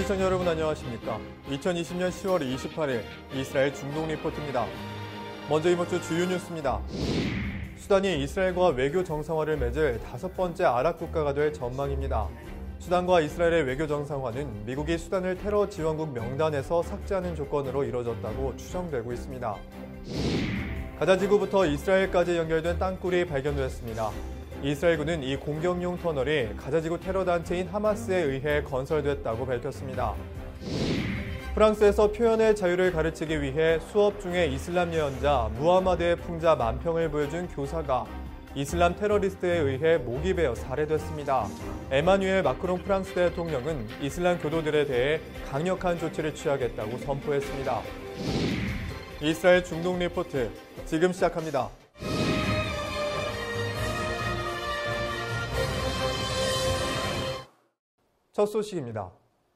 시청자 여러분 안녕하십니까? 2020년 10월 28일 이스라엘 중동 리포트입니다. 먼저 이번 주 주요 뉴스입니다. 수단이 이스라엘과 외교 정상화를 맺을 5번째 아랍 국가가 될 전망입니다. 수단과 이스라엘의 외교 정상화는 미국이 수단을 테러 지원국 명단에서 삭제하는 조건으로 이뤄졌다고 추정되고 있습니다. 가자지구부터 이스라엘까지 연결된 땅굴이 발견됐습니다. 이스라엘군은 이 공격용 터널이 가자지구 테러 단체인 하마스에 의해 건설됐다고 밝혔습니다. 프랑스에서 표현의 자유를 가르치기 위해 수업 중에 이슬람 예언자 무하마드의 풍자 만평을 보여준 교사가 이슬람 테러리스트에 의해 목이 베어 살해됐습니다. 에마뉴엘 마크롱 프랑스 대통령은 이슬람 교도들에 대해 강력한 조치를 취하겠다고 선포했습니다. 이스라엘 중동 리포트 지금 시작합니다. 첫 소식입니다.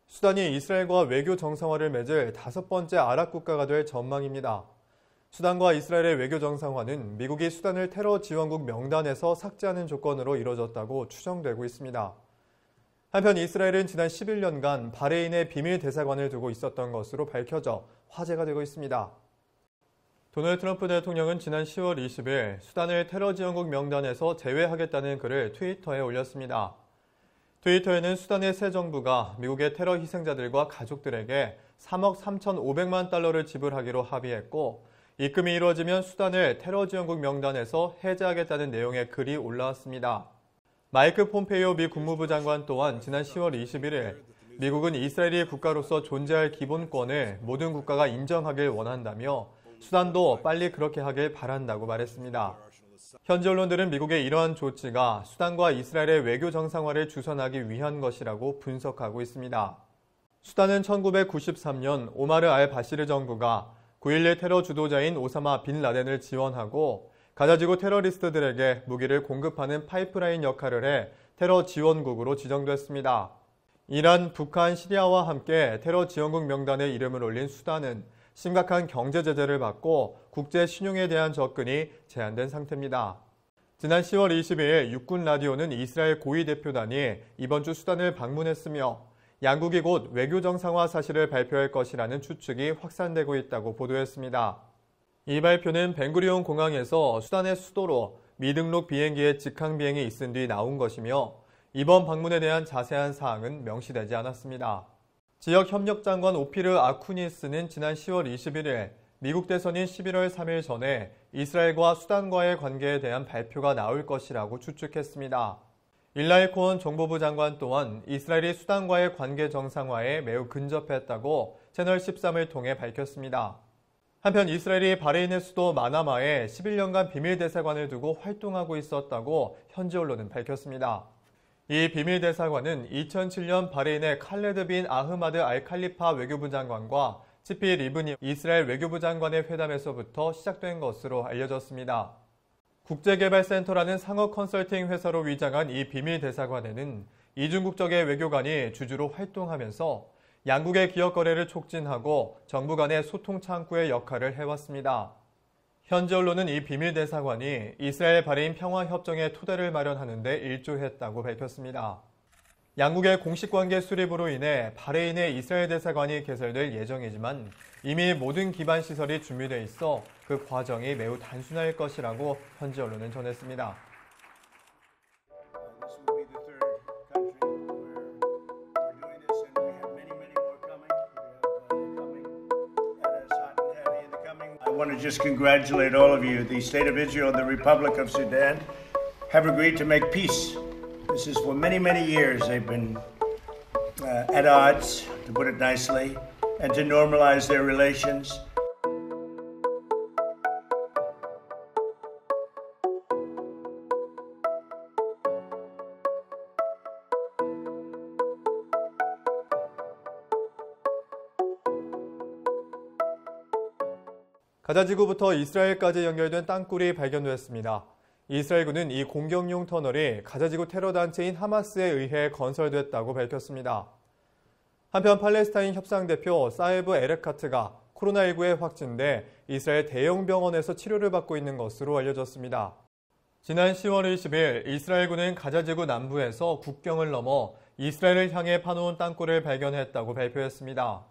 수단이 이스라엘과 외교 정상화를 맺을 5번째 아랍 국가가 될 전망입니다. 수단과 이스라엘의 외교 정상화는 미국이 수단을 테러 지원국 명단에서 삭제하는 조건으로 이뤄졌다고 추정되고 있습니다. 한편 이스라엘은 지난 11년간 바레인의 비밀 대사관을 두고 있었던 것으로 밝혀져 화제가 되고 있습니다. 도널드 트럼프 대통령은 지난 10월 20일 수단을 테러 지원국 명단에서 제외하겠다는 글을 트위터에 올렸습니다. 트위터에는 수단의 새 정부가 미국의 테러 희생자들과 가족들에게 3억 3,500만 달러를 지불하기로 합의했고 입금이 이루어지면 수단을 테러 지원국 명단에서 해제하겠다는 내용의 글이 올라왔습니다. 마이크 폼페이오 미 국무부 장관 또한 지난 10월 21일 미국은 이스라엘이 국가로서 존재할 기본권을 모든 국가가 인정하길 원한다며 수단도 빨리 그렇게 하길 바란다고 말했습니다. 현지 언론들은 미국의 이러한 조치가 수단과 이스라엘의 외교 정상화를 주선하기 위한 것이라고 분석하고 있습니다. 수단은 1993년 오마르 알 바시르 정부가 9.11 테러 주도자인 오사마 빈 라덴을 지원하고 가자지구 테러리스트들에게 무기를 공급하는 파이프라인 역할을 해 테러 지원국으로 지정됐습니다. 이란, 북한, 시리아와 함께 테러 지원국 명단에 이름을 올린 수단은 심각한 경제 제재를 받고 국제 신용에 대한 접근이 제한된 상태입니다. 지난 10월 22일 육군 라디오는 이스라엘 고위 대표단이 이번 주 수단을 방문했으며 양국이 곧 외교 정상화 사실을 발표할 것이라는 추측이 확산되고 있다고 보도했습니다. 이 발표는 벤구리온 공항에서 수단의 수도로 미등록 비행기의 직항 비행이 있은 뒤 나온 것이며 이번 방문에 대한 자세한 사항은 명시되지 않았습니다. 지역협력장관 오피르 아쿠니스는 지난 10월 21일 미국 대선인 11월 3일 전에 이스라엘과 수단과의 관계에 대한 발표가 나올 것이라고 추측했습니다. 일라이 코언 정보부 장관 또한 이스라엘이 수단과의 관계 정상화에 매우 근접했다고 채널 13을 통해 밝혔습니다. 한편 이스라엘이 바레인의 수도 마나마에 11년간 비밀 대사관을 두고 활동하고 있었다고 현지 언론은 밝혔습니다. 이 비밀 대사관은 2007년 바레인의 칼레드 빈 아흐마드 알 칼리파 외교부 장관과 치피 리브니 이스라엘 외교부 장관의 회담에서부터 시작된 것으로 알려졌습니다. 국제개발센터라는 상업 컨설팅 회사로 위장한 이 비밀 대사관에는 이중 국적의 외교관이 주주로 활동하면서 양국의 기업 거래를 촉진하고 정부 간의 소통 창구의 역할을 해왔습니다. 현지 언론은 이 비밀 대사관이 이스라엘 바레인 평화협정의 토대를 마련하는 데 일조했다고 밝혔습니다. 양국의 공식관계 수립으로 인해 바레인의 이스라엘 대사관이 개설될 예정이지만 이미 모든 기반 시설이 준비돼 있어 그 과정이 매우 단순할 것이라고 현지 언론은 전했습니다. I want to just congratulate all of you. The State of Israel and the Republic of Sudan have agreed to make peace. This is for many, many years they've been at odds, to put it nicely, and to normalize their relations. 가자지구부터 이스라엘까지 연결된 땅굴이 발견됐습니다. 이스라엘군은 이 공격용 터널이 가자지구 테러 단체인 하마스에 의해 건설됐다고 밝혔습니다. 한편 팔레스타인 협상대표 사헤브 에레카트가 코로나19에 확진돼 이스라엘 대형 병원에서 치료를 받고 있는 것으로 알려졌습니다. 지난 10월 20일 이스라엘군은 가자지구 남부에서 국경을 넘어 이스라엘을 향해 파놓은 땅굴을 발견했다고 발표했습니다.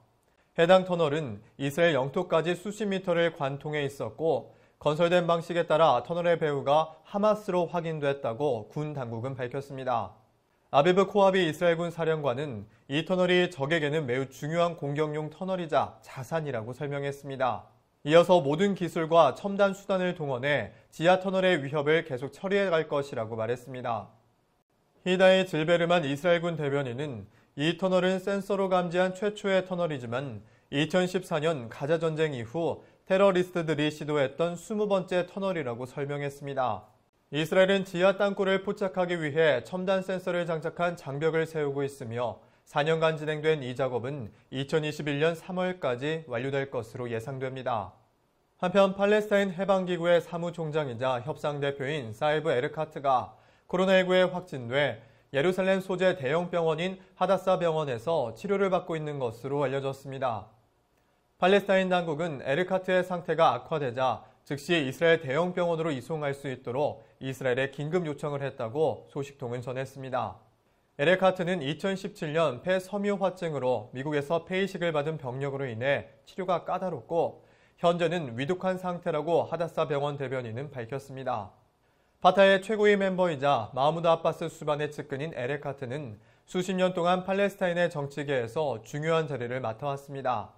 해당 터널은 이스라엘 영토까지 수십 미터를 관통해 있었고 건설된 방식에 따라 터널의 배후가 하마스로 확인됐다고 군 당국은 밝혔습니다. 아비브 코하비 이스라엘군 사령관은 이 터널이 적에게는 매우 중요한 공격용 터널이자 자산이라고 설명했습니다. 이어서 모든 기술과 첨단 수단을 동원해 지하 터널의 위협을 계속 처리해 갈 것이라고 말했습니다. 히다이 질베르만 이스라엘군 대변인은 이 터널은 센서로 감지한 최초의 터널이지만 2014년 가자 전쟁 이후 테러리스트들이 시도했던 20번째 터널이라고 설명했습니다. 이스라엘은 지하 땅굴을 포착하기 위해 첨단 센서를 장착한 장벽을 세우고 있으며 4년간 진행된 이 작업은 2021년 3월까지 완료될 것으로 예상됩니다. 한편 팔레스타인 해방기구의 사무총장이자 협상대표인 사이브 에르카트가 코로나19에 확진돼 예루살렘 소재 대형 병원인 하다사 병원에서 치료를 받고 있는 것으로 알려졌습니다. 팔레스타인 당국은 에르카트의 상태가 악화되자 즉시 이스라엘 대형 병원으로 이송할 수 있도록 이스라엘에 긴급 요청을 했다고 소식통은 전했습니다. 에르카트는 2017년 폐섬유화증으로 미국에서 폐이식을 받은 병력으로 인해 치료가 까다롭고 현재는 위독한 상태라고 하다사 병원 대변인은 밝혔습니다. 파타의 최고위 멤버이자 마흐무드 아바스 수반의 측근인 에르카트는 수십 년 동안 팔레스타인의 정치계에서 중요한 자리를 맡아왔습니다.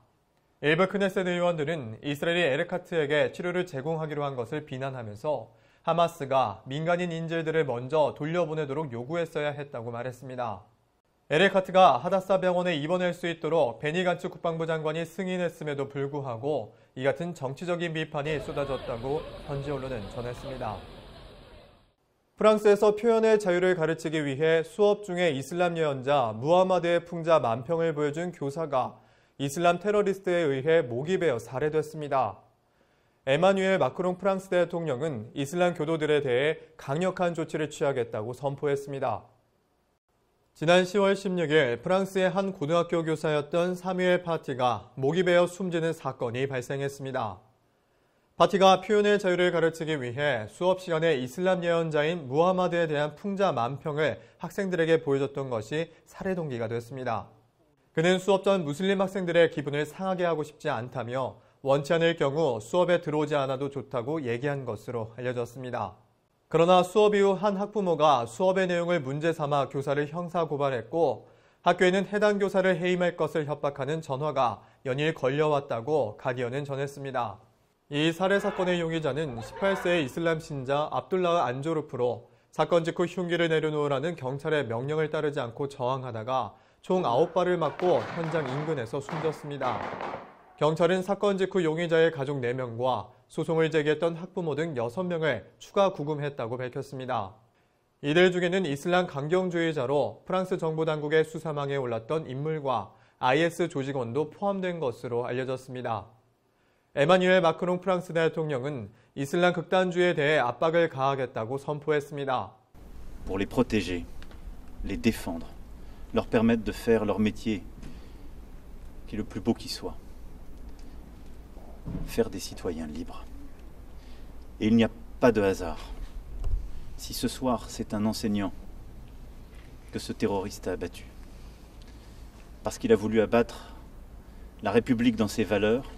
일부 크네셋 의원들은 이스라엘이 에르카트에게 치료를 제공하기로 한 것을 비난하면서 하마스가 민간인 인질들을 먼저 돌려보내도록 요구했어야 했다고 말했습니다. 에르카트가 하다사 병원에 입원할 수 있도록 베니 간츠 국방부 장관이 승인했음에도 불구하고 이 같은 정치적인 비판이 쏟아졌다고 현지 언론은 전했습니다. 프랑스에서 표현의 자유를 가르치기 위해 수업 중에 이슬람 예언자 무하마드의 풍자 만평을 보여준 교사가 이슬람 테러리스트에 의해 목이 베어 살해됐습니다. 에마뉴엘 마크롱 프랑스 대통령은 이슬람 교도들에 대해 강력한 조치를 취하겠다고 선포했습니다. 지난 10월 16일 프랑스의 한 고등학교 교사였던 사뮤엘 파티가 목이 베어 숨지는 사건이 발생했습니다. 파티가 표현의 자유를 가르치기 위해 수업 시간에 이슬람 예언자인 무하마드에 대한 풍자 만평을 학생들에게 보여줬던 것이 살해 동기가 됐습니다. 그는 수업 전 무슬림 학생들의 기분을 상하게 하고 싶지 않다며 원치 않을 경우 수업에 들어오지 않아도 좋다고 얘기한 것으로 알려졌습니다. 그러나 수업 이후 한 학부모가 수업의 내용을 문제 삼아 교사를 형사 고발했고 학교에는 해당 교사를 해임할 것을 협박하는 전화가 연일 걸려왔다고 가디언은 전했습니다. 이 살해 사건의 용의자는 18세의 이슬람 신자 압둘라흐 안조르프로 사건 직후 흉기를 내려놓으라는 경찰의 명령을 따르지 않고 저항하다가 총 9발을 맞고 현장 인근에서 숨졌습니다. 경찰은 사건 직후 용의자의 가족 4명과 소송을 제기했던 학부모 등 6명을 추가 구금했다고 밝혔습니다. 이들 중에는 이슬람 강경주의자로 프랑스 정부 당국의 수사망에 올랐던 인물과 IS 조직원도 포함된 것으로 알려졌습니다. 에마뉴엘 마크롱 프랑스 대통령은 이슬람 극단주의에 대해 압박을 가하겠다고 선포했습니다. Pour les protéger, les défendre, leur permettre de faire leur métier, qui est le plus beau qui soit. Faire des citoyens libres. Et il n'y a pas de hasard. Si ce soir c'est un enseignant que ce terroriste a abattu, parce qu'il a voulu abattre la République dans ses valeurs,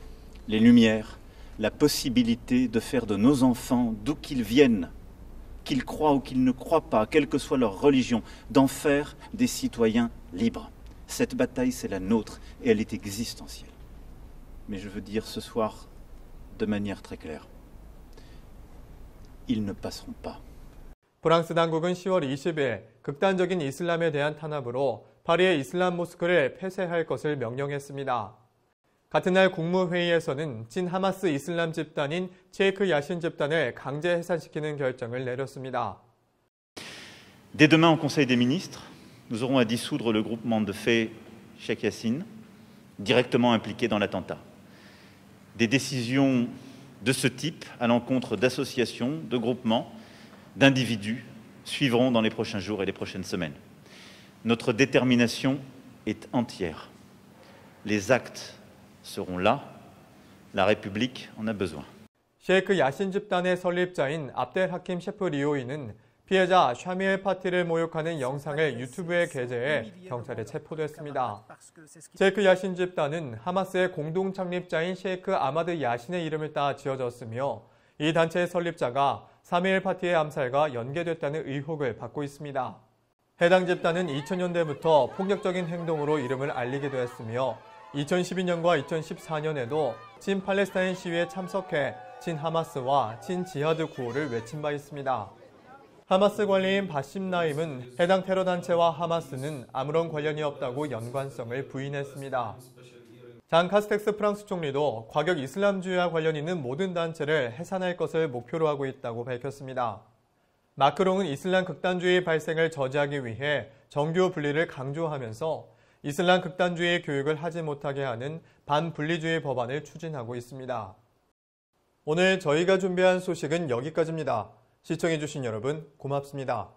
les lumières, la possibilité de faire de nos enfants, d'où qu'ils viennent, qu'ils croient ou qu'ils ne croient pas, quelle que soit leur religion, d'en faire des citoyens libres. Cette bataille, c'est la nôtre et elle est existentielle. Mais je veux dire ce soir de manière très claire, ils ne passeront pas. 프랑스 당국은 10월 20일 극단적인 이슬람에 대한 탄압으로 파리의 이슬람 모스크를 폐쇄할 것을 명령했습니다. 같은 날 국무회의에서는 친하마스 이슬람 집단인 체이크 야신 집단을 강제 해산시키는 결정을 내렸습니다. Dès demain au Conseil des ministres, nous aurons à dissoudre le groupement de faits Cheikh Yassine, directement impliqué dans l'attentat. Des décisions de ce type à l'encontre d'associations, de groupements, d'individus suivront dans les prochains jours et les prochaines semaines. Notre détermination est entière. Les actes seront là. La République en a besoin. 셰이크 야신 집단의 설립자인 압델 하킴 셰프 리오이는 피해자 샤미엘 파티를 모욕하는 영상을 유튜브에 게재해 경찰에 체포됐습니다. 셰이크 야신 집단은 하마스의 공동 창립자인 셰이크 아마드 야신의 이름을 따 지어졌으며 이 단체의 설립자가 사미엘 파티의 암살과 연계됐다는 의혹을 받고 있습니다. 해당 집단은 2000년대부터 폭력적인 행동으로 이름을 알리기도 했으며 2012년과 2014년에도 친팔레스타인 시위에 참석해 친하마스와 친지하드 구호를 외친 바 있습니다. 하마스 관리인 바심 나임은 해당 테러 단체와 하마스는 아무런 관련이 없다고 연관성을 부인했습니다. 장 카스텍스 프랑스 총리도 과격 이슬람주의와 관련 있는 모든 단체를 해산할 것을 목표로 하고 있다고 밝혔습니다. 마크롱은 이슬람 극단주의 발생을 저지하기 위해 정교 분리를 강조하면서 이슬람 극단주의 교육을 하지 못하게 하는 반분리주의 법안을 추진하고 있습니다. 오늘 저희가 준비한 소식은 여기까지입니다. 시청해주신 여러분 고맙습니다.